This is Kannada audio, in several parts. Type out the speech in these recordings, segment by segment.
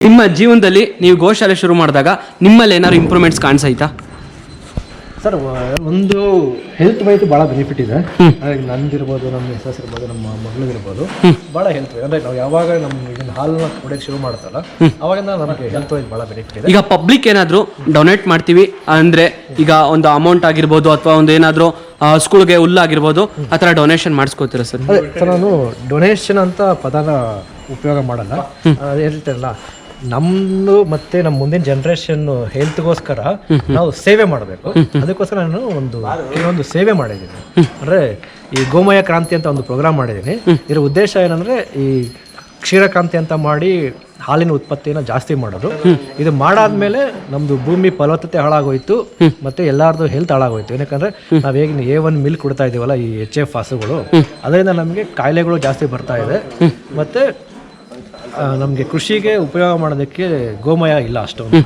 ನಿಮ್ಮ ಜೀವನದಲ್ಲಿ ನೀವು ಗೋಶಾಲೆ ಶುರು ಮಾಡಿದಾಗ ನಿಮ್ಮಲ್ಲಿ ಏನಾದ್ರು ಇಂಪ್ರೂವ್ಮೆಂಟ್ಸ್ ಕಾಣಿಸಾಯ್ತಾ? ಸರ್, ಒಂದು ಹೆಲ್ತ್ ವೈಸ್ ಭಾಳ ಬೆನಿಫಿಟ್ ಇದೆ. ನಂದಿರ್ಬೋದು, ನಮ್ಮ ಮಿಸಸ್ ಇರ್ಬೋದು, ನಮ್ಮ ಮಗಳಿರ್ಬೋದು, ಭಾಳ ಹೆಲ್ತ್ ವೈಸ್. ಅಂದರೆ ನಾವು ಯಾವಾಗ ನಮ್ಮ ಇದನ್ನ ಹಾಲನ್ನ ಕುಡಿಯೋಕ್ಕೆ ಶುರು ಮಾಡ್ತಲ್ಲ ಅವಾಗಿಂದ ನಮಗೆ ಹೆಲ್ತ್ ವೈಸ್ ಭಾಳ ಬೆನಿಫಿಟ್ ಇದೆ. ಈಗ ಪಬ್ಲಿಕ್ ಏನಾದರೂ ಡೊನೇಟ್ ಮಾಡ್ತೀವಿ ಅಂದರೆ ಈಗ ಒಂದು ಅಮೌಂಟ್ ಆಗಿರ್ಬೋದು ಅಥವಾ ಒಂದು ಏನಾದರೂ ಸ್ಕೂಲ್ಗೆ ಹುಲ್ಲಾಗಿರ್ಬೋದು ಆ ಥರ ಡೊನೇಷನ್ ಮಾಡಿಸ್ಕೋತೀರಾ ಸರ್? ಅದೇ ಸರ್, ನಾನು ಡೊನೇಷನ್ ಅಂತ ಪದನ ಉಪಯೋಗ ಮಾಡಲ್ಲ. ಹೇಳ್ತಾರಲ್ಲ, ನಮ್ಮದು ಮತ್ತೆ ನಮ್ಮ ಮುಂದಿನ ಜನ್ರೇಷನ್ ಹೆಲ್ತ್ಗೋಸ್ಕರ ನಾವು ಸೇವೆ ಮಾಡಬೇಕು. ಅದಕ್ಕೋಸ್ಕರ ನಾನು ಒಂದು ಸೇವೆ ಮಾಡಿದ್ದೀನಿ. ಅಂದರೆ ಈ ಗೋಮಯ ಕ್ರಾಂತಿ ಅಂತ ಒಂದು ಪ್ರೋಗ್ರಾಮ್ ಮಾಡಿದ್ದೀನಿ. ಇದರ ಉದ್ದೇಶ ಏನಂದರೆ ಈ ಕ್ಷೀರಕ್ರಾಂತಿ ಅಂತ ಮಾಡಿ ಹಾಲಿನ ಉತ್ಪತ್ತಿನ ಜಾಸ್ತಿ ಮಾಡೋದು. ಇದು ಮಾಡಾದ್ಮೇಲೆ ನಮ್ಮದು ಭೂಮಿ ಫಲವತ್ತತೆ ಹಾಳಾಗೋಯ್ತು, ಮತ್ತು ಎಲ್ಲರದು ಹೆಲ್ತ್ ಹಾಳಾಗೋಯ್ತು. ಏನಕ್ಕಂದರೆ ನಾವು ಹೇಗೆ A1 ಮಿಲ್ಕ್ ಕೊಡ್ತಾ ಇದ್ದೀವಲ್ಲ, ಈ HF ಹಸುಗಳು, ಅದರಿಂದ ನಮಗೆ ಕಾಯಿಲೆಗಳು ಜಾಸ್ತಿ ಬರ್ತಾ ಇದೆ. ಮತ್ತು ನಮಗೆ ಕೃಷಿಗೆ ಉಪಯೋಗ ಮಾಡೋದಕ್ಕೆ ಗೋಮಯ ಇಲ್ಲ ಅಷ್ಟೊಂದು.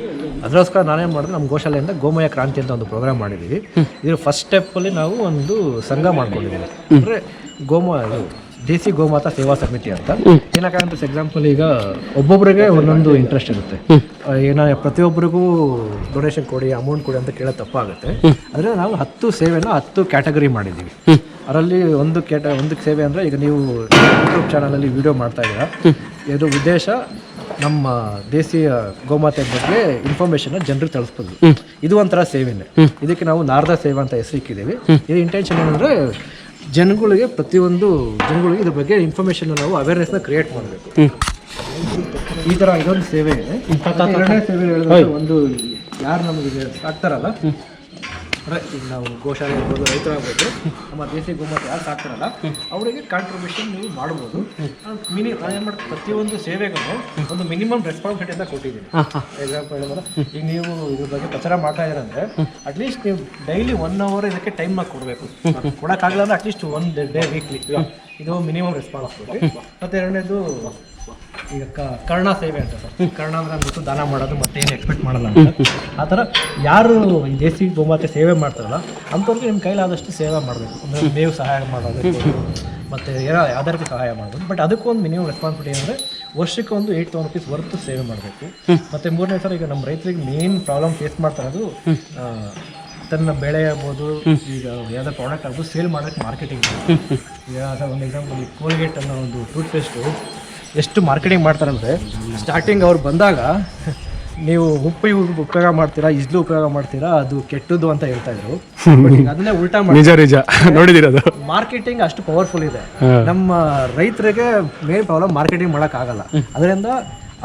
ಅದಕ್ಕೋಸ್ಕರ ನಾನೇನು ಮಾಡಿದೆ, ನಮ್ಮ ಗೋಶಾಲೆಯಿಂದ ಗೋಮಯ ಕ್ರಾಂತಿ ಅಂತ ಒಂದು ಪ್ರೋಗ್ರಾಮ್ ಮಾಡಿದ್ದೀವಿ. ಇದ್ರ ಫಸ್ಟ್ ಸ್ಟೆಪ್ಪಲ್ಲಿ ನಾವು ಒಂದು ಸಂಘ ಮಾಡ್ಕೊಂಡಿದ್ದೀವಿ. ಅಂದರೆ ದೇಸಿ ಗೋಮಾತಾ ಸೇವಾ ಸಮಿತಿ ಅಂತ. ಏನಕ್ಕಂತ ಎಕ್ಸಾಂಪಲ್, ಈಗ ಒಬ್ಬೊಬ್ಬರಿಗೆ ಒಂದೊಂದು ಇಂಟ್ರೆಸ್ಟ್ ಇರುತ್ತೆ. ಪ್ರತಿಯೊಬ್ಬರಿಗೂ ಡೊನೇಷನ್ ಕೊಡಿ, ಅಮೌಂಟ್ ಕೊಡಿ ಅಂತ ಕೇಳೋದು ತಪ್ಪಾಗುತ್ತೆ. ಆದರೆ ನಾವು 10 ಸೇವೆನ 10 ಕ್ಯಾಟಗರಿ ಮಾಡಿದ್ದೀವಿ. ಅದರಲ್ಲಿ ಒಂದು ಸೇವೆ ಅಂದರೆ, ಈಗ ನೀವು ಯೂಟ್ಯೂಬ್ ಚಾನಲಲ್ಲಿ ವಿಡಿಯೋ ಮಾಡ್ತಾ ಇದ್ದೀರಾ, ಇದ್ರ ಉದ್ದೇಶ ನಮ್ಮ ದೇಶೀಯ ಗೋಮಾತೆ ಬಗ್ಗೆ ಇನ್ಫಾರ್ಮೇಷನ್ನ ಜನರಿಗೆ ತಿಳಿಸ್ಬೋದು. ಇದು ಒಂಥರ ಸೇವೆನೇ. ಇದಕ್ಕೆ ನಾವು ನಾರದ ಸೇವೆ ಅಂತ ಹೆಸರು ಇಕ್ಕಿದ್ದೀವಿ. ಇದು ಇಂಟೆನ್ಷನ್ ಏನಂದರೆ, ಪ್ರತಿಯೊಂದು ಜನಗಳಿಗೆ ಇದ್ರ ಬಗ್ಗೆ ಇನ್ಫಾರ್ಮೇಷನ್ ನಾವು ಅವೇರ್ನೆಸ್ನ ಕ್ರಿಯೇಟ್ ಮಾಡಬೇಕು. ಈ ಥರ ಇದೊಂದು ಸೇವೆ ಇದೆ. ಎರಡನೇ ಸೇವೆ ಹೇಳಿದ್ರೆ, ಒಂದು ಯಾರು ನಮಗೆ ಸಾಕ್ತಾರಲ್ಲ, ಅಂದರೆ ಈಗ ನಾವು ಗೋಶಾಲೆ ಇರ್ಬೋದು, ರೈತರಾಗ್ಬೋದು, ನಮ್ಮ ದೇಸಿ ಗೋಮಾತೆ ಯಾರು ಸಾಕ್ತಾರಲ್ಲ ಅವರಿಗೆ ಕಾಂಟ್ರಿಬ್ಯೂಷನ್ ನೀವು ಮಾಡ್ಬೋದು. ನಾನು ಏನು ಮಾಡ್ತೀನಿ, ಪ್ರತಿಯೊಂದು ಸೇವೆಗೂ ಒಂದು ಮಿನಿಮಮ್ ರೆಸ್ಪಾನ್ಸಿಬಿಲಿಟಿ ಅಂತ ಕೊಟ್ಟಿದ್ದೀನಿ. ಎಕ್ಸಾಂಪಲ್ ಹೇಳಿದ್ರೆ, ಈಗ ನೀವು ಇದ್ರ ಬಗ್ಗೆ ಪ್ರಚಾರ ಮಾಡ್ತಾ ಇದ್ದೀರಂದರೆ ಅಟ್ಲೀಸ್ಟ್ ನೀವು ಡೈಲಿ 1 hour ಇದಕ್ಕೆ ಟೈಮ್ನ ಕೊಡಬೇಕು. ಕೊಡೋಕ್ಕಾಗಲ್ಲ ಅಂದರೆ ಅಟ್ಲೀಸ್ಟ್ 1 day ವೀಕ್ಲಿ, ಇದು ಮಿನಿಮಮ್ ರೆಸ್ಪಾನ್ಸಿಬಿಲಿಟಿ. ಮತ್ತು ಎರಡನೇದು ಈಗ ಕರ್ಣ ಸೇವೆ ಅಂತ ಸರ್. ಕರ್ಣ ಅಂದರೆ ಅಂದ್ಬಿಟ್ಟು ದಾನ ಮಾಡೋದು, ಮತ್ತೆ ಏನು ಎಕ್ಸ್ಪೆಕ್ಟ್ ಮಾಡಲ್ಲ ಅಂತ. ಆ ಥರ ಯಾರು ಈ ದೇಸಿ ಗೋಮಾತೆ ಸೇವೆ ಮಾಡ್ತಾರಲ್ಲ ಅಂಥವ್ರಿಗೆ ನಿಮ್ಮ ಕೈಲಾದಷ್ಟು ಸೇವೆ ಮಾಡಬೇಕು. ಅಂದರೆ ಮೇವು ಸಹಾಯ ಮಾಡೋದು, ಮತ್ತು ಯಾವ್ದಾರಿಗೆ ಸಹಾಯ ಮಾಡೋದು. ಬಟ್ ಅದಕ್ಕೂ ಒಂದು ಮಿನಿಮಮ್ ರೆಸ್ಪಾನ್ಸಿಬಿಲಿಟಿ ಅಂದರೆ ವರ್ಷಕ್ಕೆ ಒಂದು 8,000 rupees ವರ್ತು ಸೇವೆ ಮಾಡಬೇಕು. ಮತ್ತು ಮೂರನೇ ಸರ್, ಈಗ ನಮ್ಮ ರೈತರಿಗೆ ಮೇನ್ ಪ್ರಾಬ್ಲಮ್ ಫೇಸ್ ಮಾಡ್ತಾ ಇರೋದು ತನ್ನ ಬೆಳೆ ಆಗ್ಬೋದು, ಈಗ ಯಾವುದೋ ಪ್ರಾಡಕ್ಟ್ ಆಗ್ಬೋದು ಸೇಲ್ ಮಾಡೋಕ್ಕೆ ಮಾರ್ಕೆಟಿಂಗ್. ಈಗ ಒಂದು ಎಕ್ಸಾಂಪಲ್, ಈ ಕೋಲ್ಗೇಟ್ ಅನ್ನೋ ಒಂದು ಟೂತ್ ಪೇಸ್ಟು ಎಷ್ಟು ಮಾರ್ಕೆಟಿಂಗ್ ಮಾಡ್ತಾರಂದರೆ, ಸ್ಟಾರ್ಟಿಂಗ್ ಅವ್ರು ಬಂದಾಗ ನೀವು ಉಪ್ಪು ಉಪಯೋಗ ಮಾಡ್ತೀರಾ, ಇಜ್ಲು ಉಪಯೋಗ ಮಾಡ್ತೀರಾ, ಅದು ಕೆಟ್ಟದ್ದು ಅಂತ ಹೇಳ್ತಾ ಇದ್ರು. ಅದನ್ನೇ ಉಲ್ಟಾ ನೋಡಿದಿರೋದು. ಮಾರ್ಕೆಟಿಂಗ್ ಅಷ್ಟು ಪವರ್ಫುಲ್ ಇದೆ. ನಮ್ಮ ರೈತರಿಗೆ ಮೇನ್ ಪ್ರಾಬ್ಲಮ್ ಮಾರ್ಕೆಟಿಂಗ್ ಮಾಡೋಕ್ಕಾಗಲ್ಲ. ಅದರಿಂದ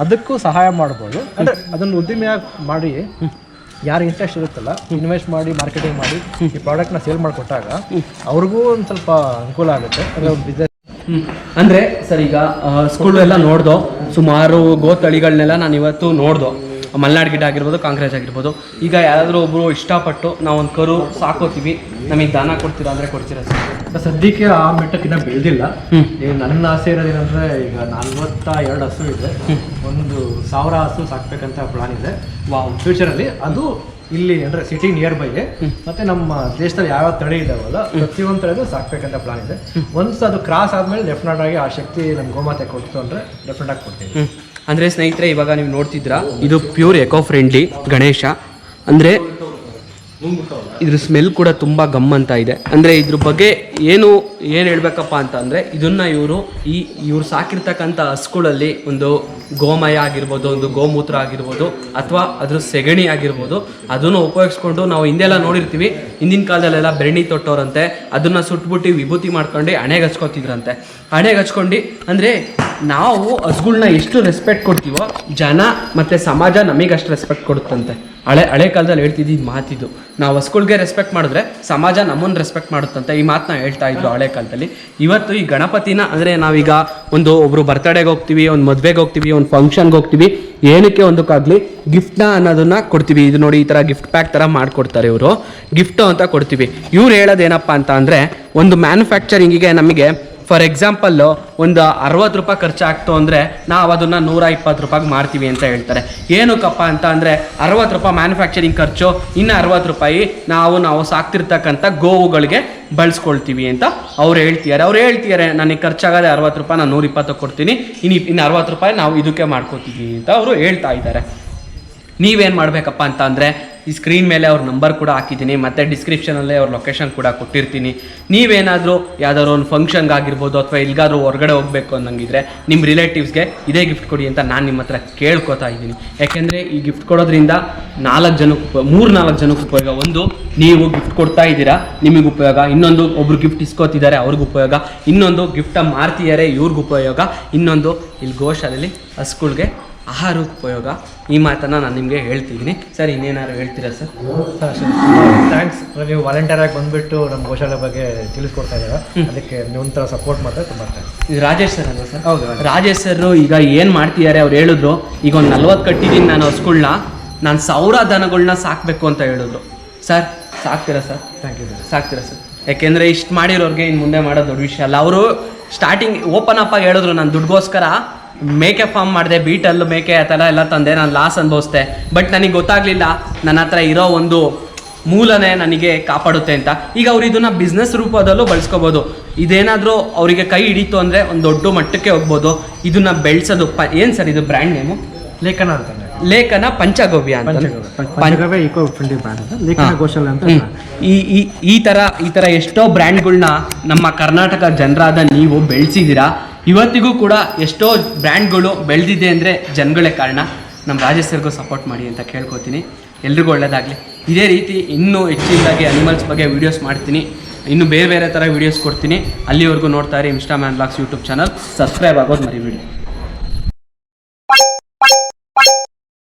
ಅದಕ್ಕೂ ಸಹಾಯ ಮಾಡ್ಬೋದು. ಅಂದರೆ ಅದನ್ನು ಉದ್ದಿಮೆಯಾಗಿ ಮಾಡಿ, ಯಾರು ಇಂಟ್ರೆಸ್ಟ್ ಇರುತ್ತಲ್ಲ ಇನ್ವೆಸ್ಟ್ ಮಾಡಿ ಮಾರ್ಕೆಟಿಂಗ್ ಮಾಡಿ ಈ ಪ್ರಾಡಕ್ಟ್ನ ಸೇಲ್ ಮಾಡಿಕೊಟ್ಟಾಗ ಅವ್ರಿಗೂ ಒಂದು ಸ್ವಲ್ಪ ಅನುಕೂಲ ಆಗುತ್ತೆ. ಅಂದರೆ ಬಿಸ್ನೆಸ್ ಅಂದರೆ ಸರ್, ಈಗ ಸ್ಕೂಲ್ ಎಲ್ಲ ನೋಡ್ದೋ, ಸುಮಾರು ಗೋತಳಿಗಳನ್ನೆಲ್ಲ ನಾನು ಇವತ್ತು ನೋಡ್ದೋ, ಮಲ್ನಾಡ್ ಗಿಡ ಆಗಿರ್ಬೋದು, ಕಾಂಕ್ರೇಜ್ ಆಗಿರ್ಬೋದು. ಈಗ ಯಾರಾದರೂ ಒಬ್ಬರು ಇಷ್ಟಪಟ್ಟು ನಾವೊಂದು ಕರು ಸಾಕೋತೀವಿ, ನಮಗೆ ದಾನ ಕೊಡ್ತೀರಾ ಅಂದರೆ ಕೊಡ್ತೀರಾ ಸರ್? ಸದ್ಯಕ್ಕೆ ಆ ಮಟ್ಟಕ್ಕಿಂತ ಬೆಳೆದಿಲ್ಲ. ಈಗ ನನ್ನ ಆಸೆ ಇರೋದೇನೆಂದರೆ, ಈಗ 42 ಹಸು ಇದೆ, 1,000 ಹಸು ಸಾಕ್ಬೇಕಂತ ಪ್ಲಾನ್ ಇದೆ ಫ್ಯೂಚರಲ್ಲಿ. ಅದು ಇಲ್ಲಿ ಅಂದರೆ ಸಿಟಿ ನಿಯರ್ ಬೈಗೆ, ಮತ್ತು ನಮ್ಮ ದೇಶದಲ್ಲಿ ಯಾವ ತಳಿ ಇದಾವಲ್ಲ ಪ್ರತಿಯೊಂದು ತಳಿಗೂ ಸಾಕ್ಬೇಕಂತ ಪ್ಲಾನ್ ಇದೆ. ಒನ್ಸ್ ಅದು ಕ್ರಾಸ್ ಆದಮೇಲೆ ಡೆಫಿನೆಟ್ ಆಗಿ ಆ ಶಕ್ತಿ ನಮ್ಮ ಗೋಮಾತೆ ಕೊಡ್ತು ಅಂದರೆ ಡೆಫಿನೆಟ್ ಆಗಿ ಕೊಡ್ತೀವಿ. ಅಂದರೆ ಸ್ನೇಹಿತರೆ, ಇವಾಗ ನೀವು ನೋಡ್ತಿದ್ದೀರಾ, ಇದು ಪ್ಯೂರ್ ಎಕೋ ಫ್ರೆಂಡ್ಲಿ ಗಣೇಶ. ಅಂದರೆ ಇದ್ರ ಸ್ಮೆಲ್ ಕೂಡ ತುಂಬ ಗಮ್ಮಂತ ಇದೆ. ಅಂದರೆ ಇದ್ರ ಬಗ್ಗೆ ಏನು ಹೇಳ್ಬೇಕಪ್ಪ ಅಂತ ಅಂದರೆ, ಇದನ್ನು ಇವರು ಸಾಕಿರ್ತಕ್ಕಂಥ ಹಸುಗಳಲ್ಲಿ ಒಂದು ಗೋಮಯ ಆಗಿರ್ಬೋದು, ಒಂದು ಗೋಮೂತ್ರ ಆಗಿರ್ಬೋದು, ಅಥವಾ ಅದ್ರ ಸೆಗಣಿ ಆಗಿರ್ಬೋದು, ಅದನ್ನು ಉಪಯೋಗಿಸ್ಕೊಂಡು ನಾವು ಹಿಂದೆಲ್ಲ ನೋಡಿರ್ತೀವಿ, ಹಿಂದಿನ ಕಾಲದಲ್ಲೆಲ್ಲ ಬೆರಣಿ ತೊಟ್ಟೋರಂತೆ, ಅದನ್ನು ಸುಟ್ಬಿಟ್ಟು ವಿಭೂತಿ ಮಾಡ್ಕೊಂಡು ಹಣೆಗೆ ಹಚ್ಕೊತಿದ್ರಂತೆ. ಹಣೆಗೆ ಹಚ್ಕೊಂಡು ಅಂದರೆ ನಾವು ಹಸುಗಳ್ನ ಎಷ್ಟು ರೆಸ್ಪೆಕ್ಟ್ ಕೊಡ್ತೀವೋ ಜನ ಮತ್ತು ಸಮಾಜ ನಮಗೆ ಅಷ್ಟು ರೆಸ್ಪೆಕ್ಟ್ ಕೊಡುತ್ತಂತೆ. ಹಳೆ ಕಾಲದಲ್ಲಿ ಹೇಳ್ತಿದ್ದು ಮಾತಿದ್ದು, ನಾವು ಹಸುಗಳ್ಗೆ ರೆಸ್ಪೆಕ್ಟ್ ಮಾಡಿದ್ರೆ ಸಮಾಜ ನಮ್ಮನ್ನು ರೆಸ್ಪೆಕ್ಟ್ ಮಾಡುತ್ತಂತೆ. ಈ ಮಾತನ್ನ ಹೇಳ್ತಾ ಇದ್ರು ಹಳೆ ಕಾಲದಲ್ಲಿ. ಇವತ್ತು ಈ ಗಣಪತಿನ ಅಂದರೆ ನಾವೀಗ ಒಬ್ಬರು ಬರ್ತಡೇಗೆ ಹೋಗ್ತೀವಿ, ಒಂದು ಮದುವೆಗೆ ಹೋಗ್ತೀವಿ, ಒಂದು ಫಂಕ್ಷನ್ಗೆ ಹೋಗ್ತೀವಿ, ಏನಕ್ಕೆ ಒಂದಕ್ಕಾಗಲಿ ಗಿಫ್ಟ್ನ ಅನ್ನೋದನ್ನ ಕೊಡ್ತೀವಿ. ಇದು ನೋಡಿ, ಈ ಥರ ಗಿಫ್ಟ್ ಪ್ಯಾಕ್ ಥರ ಮಾಡಿಕೊಡ್ತಾರೆ ಇವರು, ಗಿಫ್ಟು ಅಂತ ಕೊಡ್ತೀವಿ. ಇವ್ರು ಹೇಳೋದೇನಪ್ಪ ಅಂತ ಅಂದರೆ, ಒಂದು ಮ್ಯಾನುಫ್ಯಾಕ್ಚರಿಂಗಿಗೆ ನಮಗೆ ಫಾರ್ ಎಕ್ಸಾಂಪಲ್ಲು ಒಂದು 60 ರೂಪಾಯಿ ಖರ್ಚಾಗ್ತು ಅಂದರೆ ನಾವು ಅದನ್ನು 120 ರೂಪಾಯಿಗೆ ಮಾರ್ತೀವಿ ಅಂತ ಹೇಳ್ತಾರೆ. ಏನಕ್ಕಪ್ಪ ಅಂತ ಅಂದರೆ 60 ರೂಪಾಯಿ ಮ್ಯಾನುಫ್ಯಾಕ್ಚರಿಂಗ್ ಖರ್ಚು, ಇನ್ನು 60 ರೂಪಾಯಿ ನಾವು ಸಾಕ್ತಿರ್ತಕ್ಕಂಥ ಗೋವುಗಳಿಗೆ ಬಳಸ್ಕೊಳ್ತೀವಿ ಅಂತ ಅವ್ರು ಹೇಳ್ತಿದ್ದಾರೆ ನನಗೆ ಖರ್ಚಾಗದೆ 60 ರೂಪಾಯಿ, ನಾನು 120 ಕೊಡ್ತೀನಿ, ಇನ್ನು 60 ರೂಪಾಯಿ ನಾವು ಇದಕ್ಕೆ ಮಾಡ್ಕೋತೀವಿ ಅಂತ ಅವರು ಹೇಳ್ತಾ ಇದ್ದಾರೆ. ನೀವೇನು ಮಾಡಬೇಕಪ್ಪ ಅಂತ ಅಂದರೆ ಈ ಸ್ಕ್ರೀನ್ ಮೇಲೆ ಅವ್ರ ನಂಬರ್ ಕೂಡ ಹಾಕಿದ್ದೀನಿ, ಮತ್ತು ಡಿಸ್ಕ್ರಿಪ್ಷನಲ್ಲೇ ಅವ್ರ ಲೊಕೇಶನ್ ಕೂಡ ಕೊಟ್ಟಿರ್ತೀನಿ. ನೀವೇನಾದರೂ ಯಾವ್ದಾದ್ರು ಒಂದು ಫಂಕ್ಷನ್ಗೆ ಆಗಿರ್ಬೋದು ಅಥವಾ ಎಲ್ಲಿಗಾದ್ರೂ ಹೊರಗಡೆ ಹೋಗಬೇಕು ಅನ್ನಂಗಿದ್ರೆ ನಿಮ್ಮ ರಿಲೇಟಿವ್ಸ್ಗೆ ಇದೇ ಗಿಫ್ಟ್ ಕೊಡಿ ಅಂತ ನಾನು ನಿಮ್ಮ ಹತ್ರ ಕೇಳ್ಕೊತಾ ಇದ್ದೀನಿ. ಯಾಕೆಂದರೆ ಈ ಗಿಫ್ಟ್ ಕೊಡೋದ್ರಿಂದ 4 ಜನಕ್ಕೆ ಉಪಯೋಗ. ಒಂದು, ನೀವು ಗಿಫ್ಟ್ ಕೊಡ್ತಾ ಇದ್ದೀರಾ, ನಿಮಗೆ ಉಪಯೋಗ. ಇನ್ನೊಂದು, ಒಬ್ರು ಗಿಫ್ಟ್ ಇಸ್ಕೋತಿದ್ದಾರೆ, ಅವ್ರಿಗೆ ಉಪಯೋಗ. ಇನ್ನೊಂದು, ಗಿಫ್ಟ ಮಾರ್ತಿದ್ದಾರೆ, ಇವ್ರಿಗೆ ಉಪಯೋಗ. ಇನ್ನೊಂದು, ಇಲ್ಲಿ ಗೋಶಾಲೆಯಲ್ಲಿ ಹಸುಗಳಿಗೆ ಆಹಾರಕ್ಕೆ ಉಪಯೋಗ. ಈ ಮಾತನ್ನು ನಾನು ನಿಮಗೆ ಹೇಳ್ತಿದ್ದೀನಿ. ಸರ್, ಇನ್ನೇನಾದ್ರು ಹೇಳ್ತೀರಾ ಸರ್? ಥ್ಯಾಂಕ್ಸ್. ನೀವು ವಾಲಂಟಿಯರ್ ಆಗಿ ಬಂದುಬಿಟ್ಟು ನಮ್ಮ ಗೋಶಾಲೆ ಬಗ್ಗೆ ತಿಳಿಸ್ಕೊಡ್ತಾ ಇದ್ದೀರಾ, ಅದಕ್ಕೆ ನೀವು ಒಂಥರ ಸಪೋರ್ಟ್ ಮಾಡಿದ್ರೆ ತುಂಬ ಥ್ಯಾಂಕ್ಸ್. ಇದು ರಾಜೇಶ್ ಸರ್ ಅಲ್ವಾ ಸರ್? ಹೌದು. ರಾಜೇಶ್ ಸರ್ ಈಗ ಏನು ಮಾಡ್ತಿದ್ದಾರೆ ಅವ್ರು ಹೇಳಿದ್ರು, ಈಗ ಒಂದು 40 ಕಟ್ಟಿದ್ದೀನಿ ನಾನು ಹಸುಗಳ್ನ, ನಾನು 1000 ದನಗಳನ್ನ ಸಾಕಬೇಕು ಅಂತ ಹೇಳಿದ್ರು. ಸರ್, ಸಾಕ್ತೀರಾ ಸರ್? Thank you sir. ಸಾಕ್ತೀರಾ ಸರ್? ಯಾಕೆಂದರೆ ಇಷ್ಟು ಮಾಡಿರೋರಿಗೆ ಇನ್ನು ಮುಂದೆ ಮಾಡೋದು ದೊಡ್ಡ ವಿಷಯ ಅಲ್ಲ. ಅವರು ಸ್ಟಾರ್ಟಿಂಗ್ ಓಪನ್ ಅಪ್ ಆಗಿ ಹೇಳಿದ್ರು, ನಾನು ದುಡ್ಗೋಸ್ಕರ ಮೇಕೆ ಫಾರ್ಮ್ ಮಾಡಿದೆ, ಬೀಟಲ್ಲು ಮೇಕೆ ಆ ಥರ ಎಲ್ಲ ತಂದೆ, ನಾನು ಲಾಸ್ ಅನುಭವಿಸ್ದೆ. ಬಟ್ ನನಗೆ ಗೊತ್ತಾಗಲಿಲ್ಲ ನನ್ನ ಹತ್ರ ಇರೋ ಒಂದು ಮೂಲನೇ ನನಗೆ ಕಾಪಾಡುತ್ತೆ ಅಂತ. ಈಗ ಅವ್ರು ಇದನ್ನು ಬಿಸ್ನೆಸ್ ರೂಪದಲ್ಲೂ ಬಳಸ್ಕೋಬೋದು. ಇದೇನಾದರೂ ಅವರಿಗೆ ಕೈ ಹಿಡಿತು ಅಂದರೆ ಒಂದು ದೊಡ್ಡ ಮಟ್ಟಕ್ಕೆ ಹೋಗ್ಬೋದು. ಇದನ್ನು ಬೆಳೆಸೋದು ಏನು ಸರ್ ಇದು ಬ್ರ್ಯಾಂಡ್ ನೇಮು? ಲೇಖನ ಅಂತಾನೆ. ಲೇಖನ ಪಂಚಗವ್ಯ ಅಂತ. ಪಂಚಗವ್ಯ ಈಕೋ ಫ್ರೆಂಡ್ಲಿ ಬ್ರ್ಯಾಂಡ್ ಅಂತ, ಲೇಖನ ಗೋಶಾಲೆ ಅಂತ. ಈ ಥರ ಎಷ್ಟೋ ಬ್ರ್ಯಾಂಡ್ಗಳನ್ನ ನಮ್ಮ ಕರ್ನಾಟಕ ಜನರಾದ ನೀವು ಬೆಳೆಸಿದ್ದೀರಾ. ಇವತ್ತಿಗೂ ಕೂಡ ಎಷ್ಟೋ ಬ್ರ್ಯಾಂಡ್ಗಳು ಬೆಳೆದಿದೆ ಅಂದರೆ ಜನಗಳೇ ಕಾರಣ. ನಮ್ಮ ರಾಜೇಶ್ ಸರ್ಗೂ ಸಪೋರ್ಟ್ ಮಾಡಿ ಅಂತ ಕೇಳ್ಕೊತೀನಿ. ಎಲ್ರಿಗೂ ಒಳ್ಳೆಯದಾಗಲಿ. ಇದೇ ರೀತಿ ಇನ್ನೂ ಹೆಚ್ಚಿನದಾಗಿ ಅನಿಮಲ್ಸ್ ಬಗ್ಗೆ ವೀಡಿಯೋಸ್ ಮಾಡ್ತೀನಿ, ಇನ್ನೂ ಬೇರೆ ಥರ ವೀಡಿಯೋಸ್ ಕೊಡ್ತೀನಿ. ಅಲ್ಲಿವರೆಗೂ ನೋಡ್ತಾ ಇರಿ insta man vlogs YouTube channel. Subscribe ಆಗೋದು ಮರಿಬೇಡಿ.